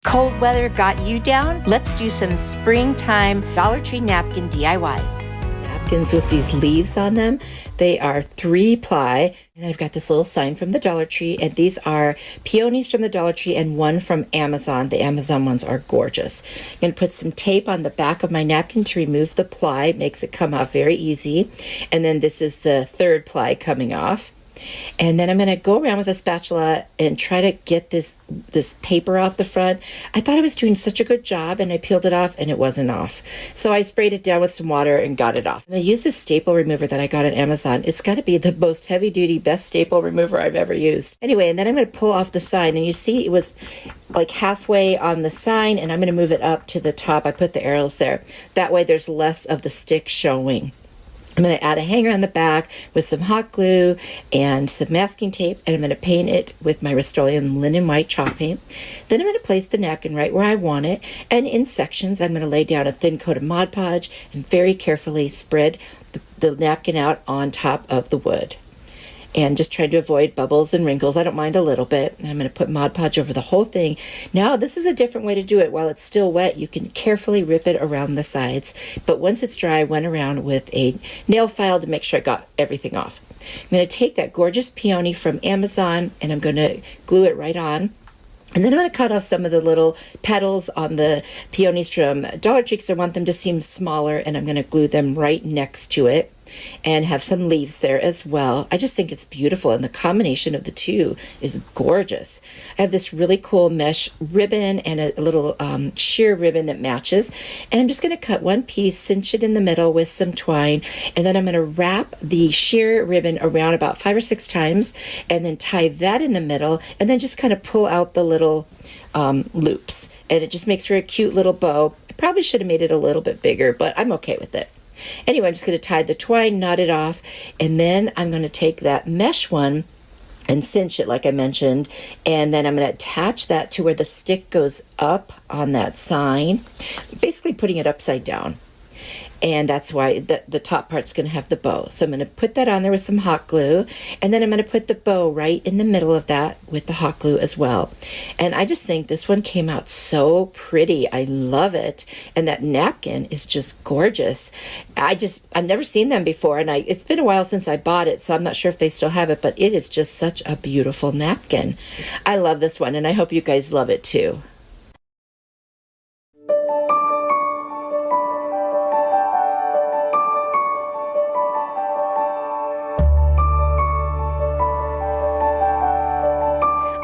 Cold weather got you down? Let's do some springtime Dollar Tree napkin DIYs. Napkins with these leaves on them. They are 3-ply, and I've got this little sign from the Dollar Tree, and these are peonies from the Dollar Tree and one from Amazon. The Amazon ones are gorgeous. I'm going to put some tape on the back of my napkin to remove the ply. It makes it come off very easy. And then this is the 3rd ply coming off. And then I'm going to go around with a spatula and try to get this paper off the front. I thought I was doing such a good job, and I peeled it off and it wasn't off. So I sprayed it down with some water and got it off. And I used this staple remover that I got on Amazon. It's got to be the most heavy-duty, best staple remover I've ever used. Anyway, and then I'm going to pull off the sign, and you see it was like halfway on the sign, and I'm going to move it up to the top. I put the arrows there. That way there's less of the stick showing. I'm going to add a hanger on the back with some hot glue and some masking tape, and I'm going to paint it with my Rust-Oleum linen white chalk paint. Then I'm going to place the napkin right where I want it, and in sections I'm going to lay down a thin coat of Mod Podge and very carefully spread the napkin out on top of the wood. And just trying to avoid bubbles and wrinkles. I don't mind a little bit. And I'm going to put Mod Podge over the whole thing. Now, this is a different way to do it. While it's still wet, you can carefully rip it around the sides. But once it's dry, I went around with a nail file to make sure I got everything off. I'm going to take that gorgeous peony from Amazon, and I'm going to glue it right on. And then I'm going to cut off some of the little petals on the peonies from Dollar Tree because I want them to seem smaller, and I'm going to glue them right next to it and have some leaves there as well. I just think it's beautiful, and the combination of the two is gorgeous. I have this really cool mesh ribbon and a little sheer ribbon that matches, and I'm just going to cut one piece, cinch it in the middle with some twine, and then I'm going to wrap the sheer ribbon around about 5 or 6 times and then tie that in the middle, and then just kind of pull out the little loops, and it just makes for a cute little bow. I probably should have made it a little bit bigger, but I'm okay with it. Anyway, I'm just going to tie the twine, knot it off, and then I'm going to take that mesh one and cinch it like I mentioned, and then I'm going to attach that to where the stick goes up on that sign, basically putting it upside down. And that's why the top part's going to have the bow. So I'm going to put that on there with some hot glue, and then I'm going to put the bow right in the middle of that with the hot glue as well. And I just think this one came out so pretty. I love it. And that napkin is just gorgeous. I've never seen them before, and it's been a while since I bought it, so I'm not sure if they still have it, but it is just such a beautiful napkin. I love this one, and I hope you guys love it too.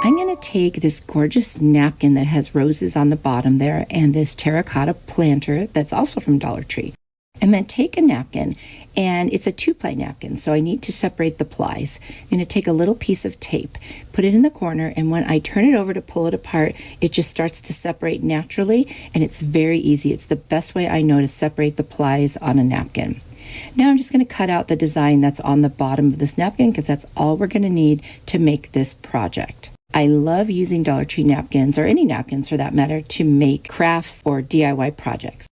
I'm going to take this gorgeous napkin that has roses on the bottom there and this terracotta planter that's also from Dollar Tree. I'm going to take a napkin, and it's a 2-ply napkin, so I need to separate the plies. I'm going to take a little piece of tape, put it in the corner, and when I turn it over to pull it apart, it just starts to separate naturally, and it's very easy. It's the best way I know to separate the plies on a napkin. Now I'm just going to cut out the design that's on the bottom of this napkin because that's all we're going to need to make this project. I love using Dollar Tree napkins, or any napkins for that matter, to make crafts or DIY projects.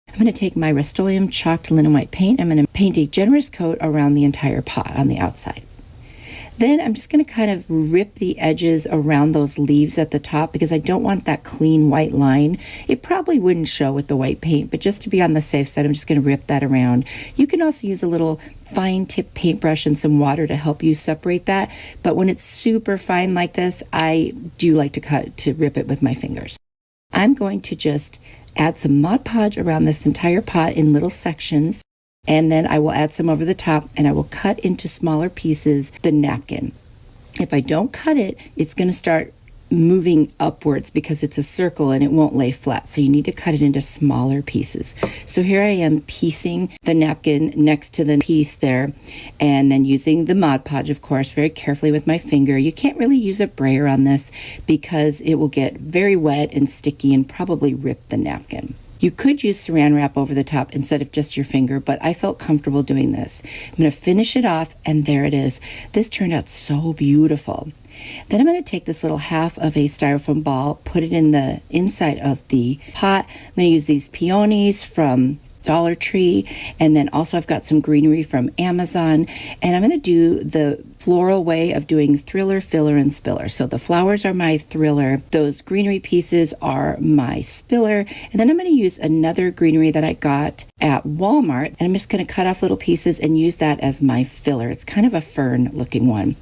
I'm going to take my Rust-Oleum chalked linen white paint. I'm going to paint a generous coat around the entire pot on the outside. Then I'm just going to kind of rip the edges around those leaves at the top because I don't want that clean white line. It probably wouldn't show with the white paint, but just to be on the safe side, I'm just going to rip that around. You can also use a little fine tip paintbrush and some water to help you separate that, but when it's super fine like this, I do like to rip it with my fingers. I'm going to just add some Mod Podge around this entire pot in little sections, and then I will add some over the top, and I will cut into smaller pieces the napkin. If I don't cut it, it's going to start moving upwards because it's a circle and it won't lay flat. So you need to cut it into smaller pieces. So here I am piecing the napkin next to the piece there, and then using the Mod Podge, of course, very carefully with my finger. You can't really use a brayer on this because it will get very wet and sticky and probably rip the napkin. You could use saran wrap over the top instead of just your finger, but I felt comfortable doing this. I'm going to finish it off, and there it is. This turned out so beautiful. Then I'm going to take this little half of a styrofoam ball, put it in the inside of the pot. I'm going to use these peonies from Dollar Tree, and then also I've got some greenery from Amazon, and I'm going to do the floral way of doing thriller, filler, and spiller. So the flowers are my thriller, those greenery pieces are my spiller, and then I'm going to use another greenery that I got at Walmart, and I'm just going to cut off little pieces and use that as my filler. It's kind of a fern looking one.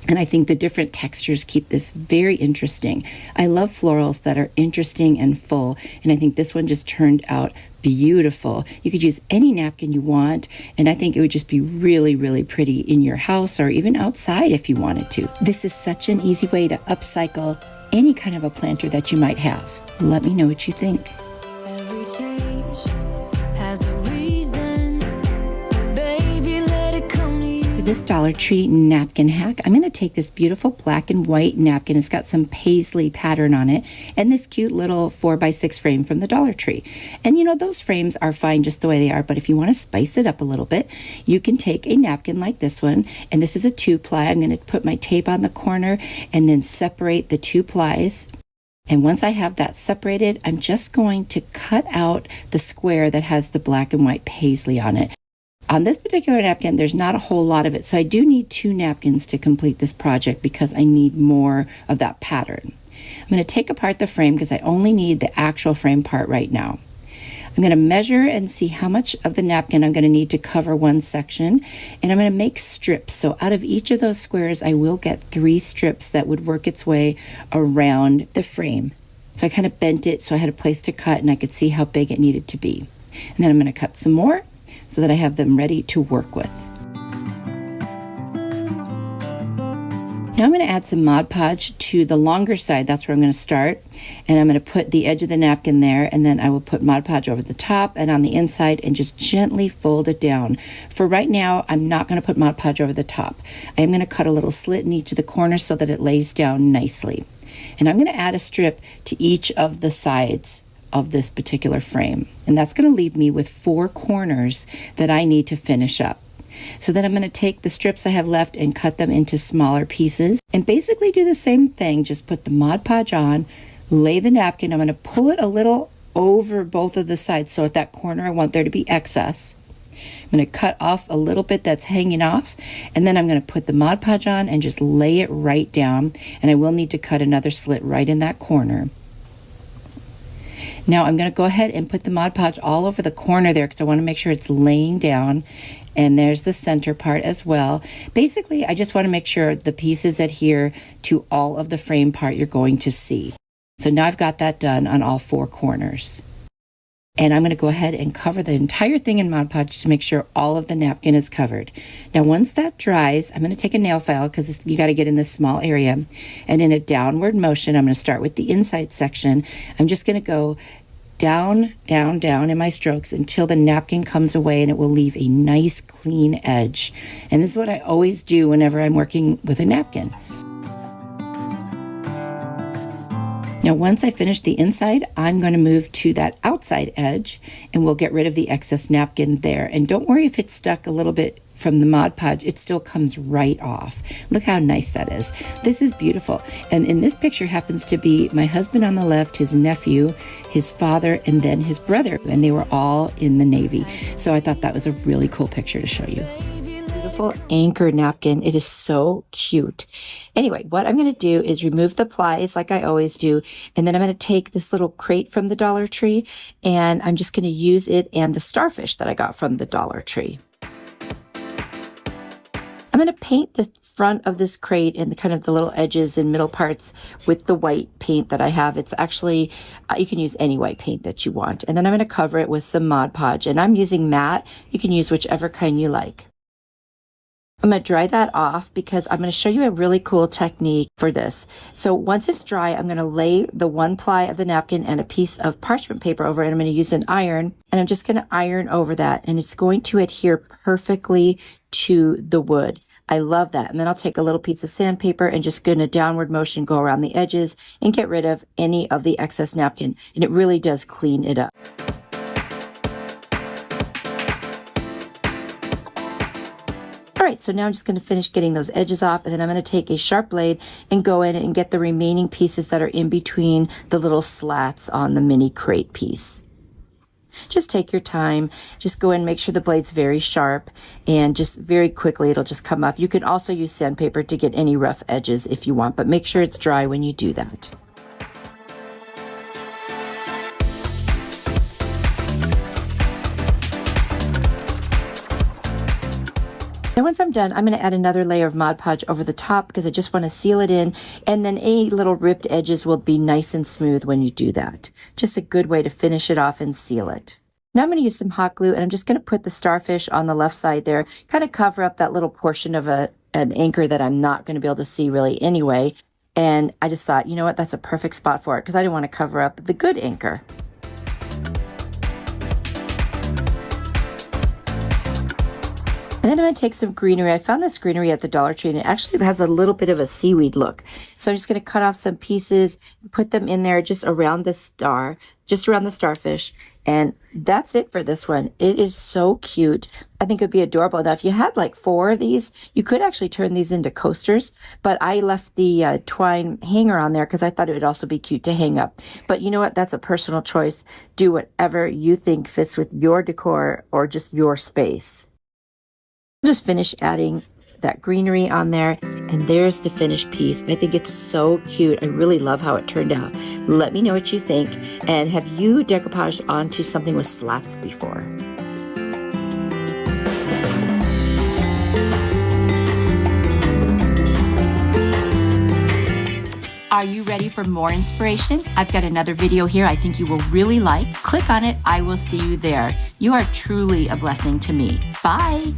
And I think the different textures keep this very interesting. I love florals that are interesting and full, and I think this one just turned out beautiful. You could use any napkin you want, and I think it would just be really, really pretty in your house or even outside if you wanted to. This is such an easy way to upcycle any kind of a planter that you might have. Let me know what you think. Every change has a reason. Baby, let it come to you. For this Dollar Tree napkin hack, I'm going to take this beautiful black and white napkin. It's got some paisley pattern on it and this cute little 4x6 frame from the Dollar Tree. And you know, those frames are fine just the way they are, but if you want to spice it up a little bit, you can take a napkin like this one, and this is a 2-ply. I'm going to put my tape on the corner and then separate the 2 plies. And once I have that separated, I'm just going to cut out the square that has the black and white paisley on it. On this particular napkin, there's not a whole lot of it, so I do need 2 napkins to complete this project because I need more of that pattern. I'm going to take apart the frame because I only need the actual frame part right now. I'm going to measure and see how much of the napkin I'm going to need to cover one section, and I'm going to make strips. So out of each of those squares, I will get 3 strips that would work its way around the frame. So I kind of bent it so I had a place to cut and I could see how big it needed to be. And then I'm going to cut some more so that I have them ready to work with. Now I'm going to add some Mod Podge to the longer side. That's where I'm going to start. And I'm going to put the edge of the napkin there, and then I will put Mod Podge over the top and on the inside and just gently fold it down. For right now, I'm not going to put Mod Podge over the top. I am going to cut a little slit in each of the corners so that it lays down nicely. And I'm going to add a strip to each of the sides of this particular frame. And that's going to leave me with 4 corners that I need to finish up. So then I'm going to take the strips I have left and cut them into smaller pieces and basically do the same thing. Just put the Mod Podge on, lay the napkin. I'm going to pull it a little over both of the sides. So at that corner, I want there to be excess. I'm going to cut off a little bit that's hanging off, and then I'm going to put the Mod Podge on and just lay it right down. And I will need to cut another slit right in that corner. Now I'm going to go ahead and put the Mod Podge all over the corner there because I want to make sure it's laying down. And there's the center part as well. Basically, I just want to make sure the pieces adhere to all of the frame part you're going to see. So now I've got that done on all 4 corners. And I'm going to go ahead and cover the entire thing in Mod Podge to make sure all of the napkin is covered. Now once that dries, I'm going to take a nail file because you got to get in this small area. And in a downward motion, I'm going to start with the inside section. I'm just going to go down, down, down in my strokes until the napkin comes away, and it will leave a nice clean edge. And this is what I always do whenever I'm working with a napkin. Now once I finish the inside, I'm going to move to that outside edge and we'll get rid of the excess napkin there. And don't worry if it's stuck a little bit from the Mod Podge, it still comes right off. Look how nice that is. This is beautiful. And in this picture happens to be my husband on the left, his nephew, his father, and then his brother. And they were all in the Navy. So I thought that was a really cool picture to show you. Beautiful anchor napkin. It is so cute. Anyway, what I'm going to do is remove the plies like I always do. And then I'm going to take this little crate from the Dollar Tree and I'm just going to use it and the starfish that I got from the Dollar Tree. I'm going to paint the front of this crate and the kind of the little edges and middle parts with the white paint that I have. It's actually, you can use any white paint that you want. And then I'm going to cover it with some Mod Podge. And I'm using matte. You can use whichever kind you like. I'm going to dry that off because I'm going to show you a really cool technique for this. So once it's dry, I'm going to lay the 1 ply of the napkin and a piece of parchment paper over it. I'm going to use an iron and I'm just going to iron over that and it's going to adhere perfectly to the wood. I love that. And then I'll take a little piece of sandpaper and just in a downward motion go around the edges and get rid of any of the excess napkin. And it really does clean it up. All right, so now I'm just going to finish getting those edges off, and then I'm going to take a sharp blade and go in and get the remaining pieces that are in between the little slats on the mini crate piece. just take your time. Just go and make sure the blade's very sharp, and just very quickly it'll just come off. You can also use sandpaper to get any rough edges if you want, but make sure it's dry when you do that. Now once I'm done, I'm going to add another layer of Mod Podge over the top because I just want to seal it in, and then any little ripped edges will be nice and smooth when you do that. Just a good way to finish it off and seal it. Now I'm going to use some hot glue, and I'm just going to put the starfish on the left side there, kind of cover up that little portion of an anchor that I'm not going to be able to see really anyway. And I just thought, you know what, that's a perfect spot for it because I didn't want to cover up the good anchor. And then I'm going to take some greenery. I found this greenery at the Dollar Tree, and it actually has a little bit of a seaweed look. So I'm just going to cut off some pieces, put them in there just around the star, just around the starfish. And that's it for this one. It is so cute. I think it would be adorable. Now, if you had like 4 of these, you could actually turn these into coasters. But I left the twine hanger on there because I thought it would also be cute to hang up. But you know what? That's a personal choice. Do whatever you think fits with your decor or just your space. Just finish adding that greenery on there, and there's the finished piece. I think it's so cute. I really love how it turned out. Let me know what you think, and have you decoupaged onto something with slats before? Are you ready for more inspiration? I've got another video here I think you will really like. Click on it. I will see you there. You are truly a blessing to me. Bye.